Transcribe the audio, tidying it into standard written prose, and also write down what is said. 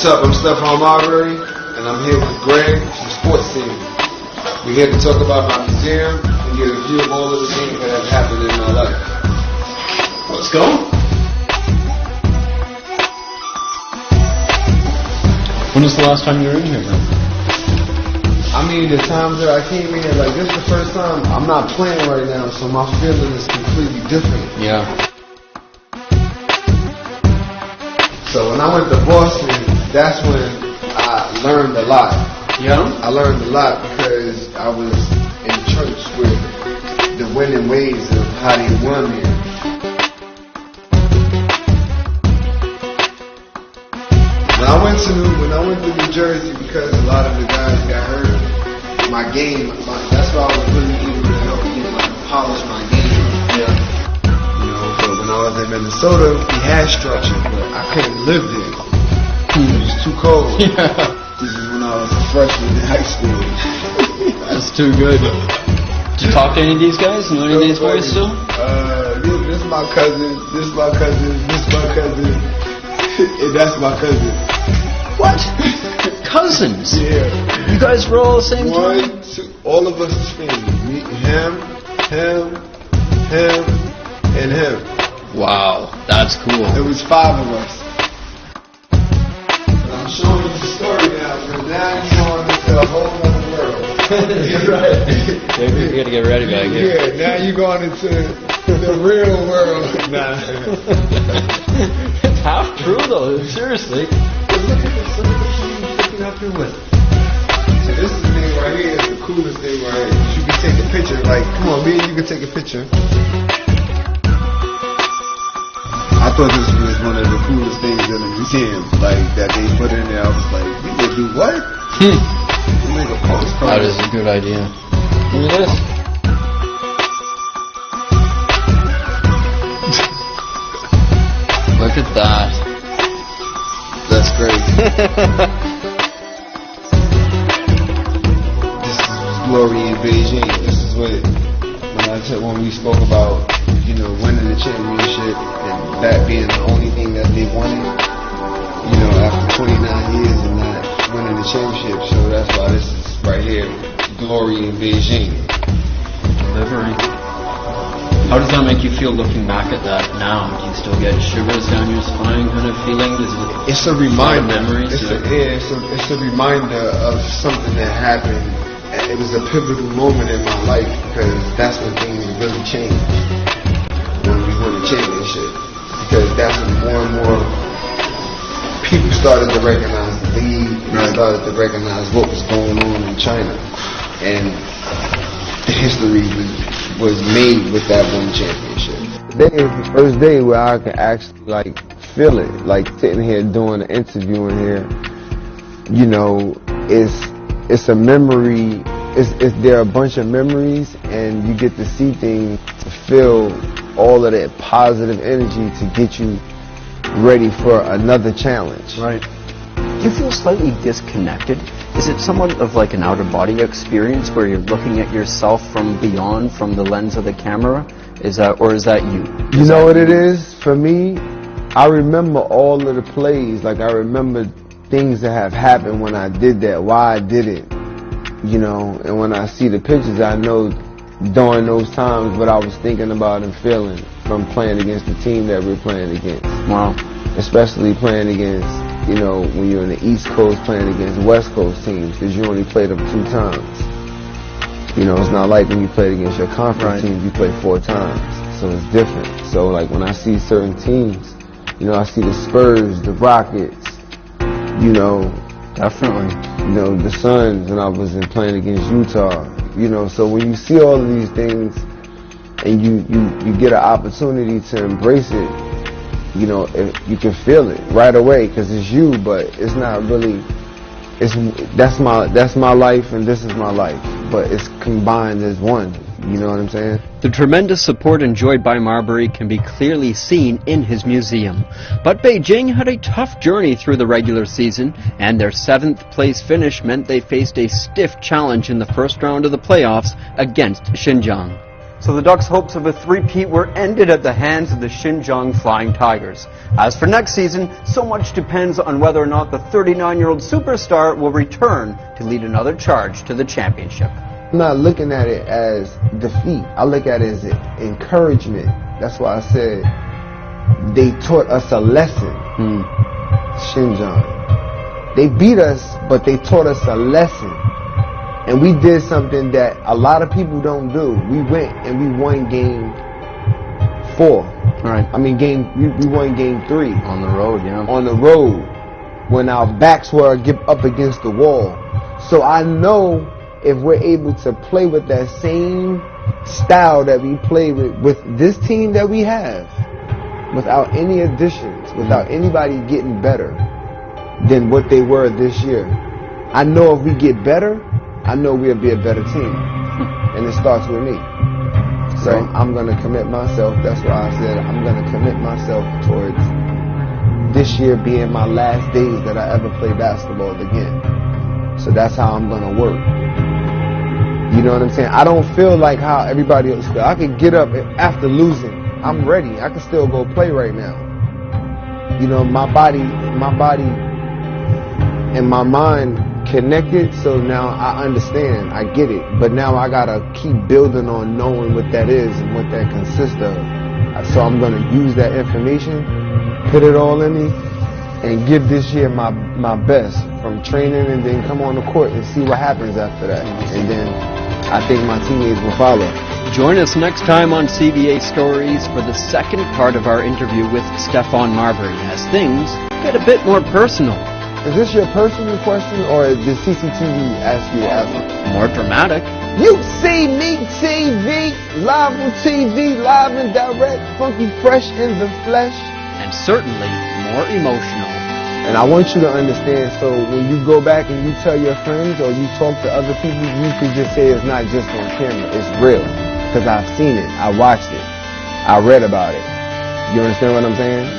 What's up? I'm Stephon Marbury, and I'm here with Greg from the sports team. We're here to talk about my museum and get a view of all of the things that have happened in my life. Let's go. When was the last time you were in here, man? I mean, the times that I came in here, like this is the first time. I'm not playing right now, so my feeling is completely different. Yeah. So when I went to Boston, that's when I learned a lot. Yeah? I learned a lot because I was in church with the winning ways of how they won here. When I went to New Jersey, because a lot of the guys got hurt, that's why I was really able to help me polish my game. Yeah. But when I was in Minnesota, we had structure, but I couldn't live there. It was too cold. Yeah. This is when I was a freshman in high school. That's too good. Did you talk to any of these guys? Know any of these boys still? This is my cousin, this is my cousin, this is my cousin, and that's my cousin. What? Cousins? Yeah. You guys were all the same time? One, two, all of us is family. Me, him, and him. Wow, that's cool. It was 5 of us. And I'm showing you the story now, because now you're going into a whole other world. You're right. Maybe we gotta get ready back here. Yeah, now you're going into the real world. Nah. It's half true though, seriously. Look at this, look at the shit you're picking up here with. So this is the thing right here, is the coolest thing right here. You can take a picture, like, come on, me and you can take a picture. I thought this was one of the coolest things in the museum, like, that they put in there. I was like, we gonna do what? Make a postcard. That is a good idea. Look at this. Look at that. That's great. This is glory in Beijing. This is when we spoke about, winning the championship and that being the only thing that they wanted, after 29 years and not winning the championship. So that's why this is right here, glory in Beijing. Delivery. How does that make you feel looking back at that now? Do you still get shivers down your spine kind of feeling? It's a reminder. Memories? It's a reminder of something that happened. It was a pivotal moment in my life because that's when things really changed. When we won the championship. Because that's when more and more people started to recognize the league and started to recognize what was going on in China. And the history was made with that one championship. Today is the first day where I can actually feel it. Like sitting here doing an interview in here, it's a memory. There are a bunch of memories, and you get to see things, to feel all of that positive energy to get you ready for another challenge. Right. Do you feel slightly disconnected? Is it somewhat of like an out-of-body experience where you're looking at yourself from beyond, from the lens of the camera? Or is that you? You know what it is? For me, I remember all of the plays. Like, I remember things that have happened when I did that, why I did it. And when I see the pictures, I know during those times what I was thinking about and feeling from playing against the team that we're playing against. Wow. Especially playing against, when you're in the East Coast playing against West Coast teams, because you only play them 2 times. It's not like when you played against your conference teams, you play 4 times. So it's different. So like when I see certain teams, I see the Spurs, the Rockets, Definitely. The Suns, and I was playing against Utah. So when you see all of these things and you get an opportunity to embrace it, you can feel it right away because it's you, but it's not really. That's my life and this is my life, but it's combined as one. You know what I'm saying? The tremendous support enjoyed by Marbury can be clearly seen in his museum. But Beijing had a tough journey through the regular season, and their 7th place finish meant they faced a stiff challenge in the first round of the playoffs against Xinjiang. So the Ducks' hopes of a three-peat were ended at the hands of the Xinjiang Flying Tigers. As for next season, so much depends on whether or not the 39-year-old superstar will return to lead another charge to the championship. I'm not looking at it as defeat. I look at it as encouragement. That's why I said they taught us a lesson. Xinjiang. They beat us, but they taught us a lesson. And we did something that a lot of people don't do. We went and we won game 4. Right. I mean, we won game 3. On the road, yeah. On the road, when our backs were up against the wall. So I know if we're able to play with that same style that we play with this team that we have, without any additions, without anybody getting better than what they were this year, I know if we get better, I know we'll be a better team. And it starts with me. So I'm going to commit myself. That's why I said I'm going to commit myself towards this year being my last days that I ever play basketball again. So that's how I'm going to work. You know what I'm saying? I don't feel like how everybody else feels. I could get up after losing. I'm ready. I can still go play right now. You know, my body and my mind connected, so now I understand, I get it, but now I gotta keep building on knowing what that is and what that consists of. So I'm gonna use that information, put it all in me, and give this year my best from training, and then come on the court and see what happens after that. And then I think my teammates will follow. Join us next time on CBA Stories for the second part of our interview with Stephon Marbury as things get a bit more personal. Is this your personal question, or did CCTV ask you to ask it? More dramatic. You see me TV, live on TV, live and direct, funky fresh in the flesh. And certainly more emotional. And I want you to understand, so when you go back and you tell your friends or you talk to other people, you can just say it's not just on camera, it's real. Because I've seen it, I watched it, I read about it. You understand what I'm saying?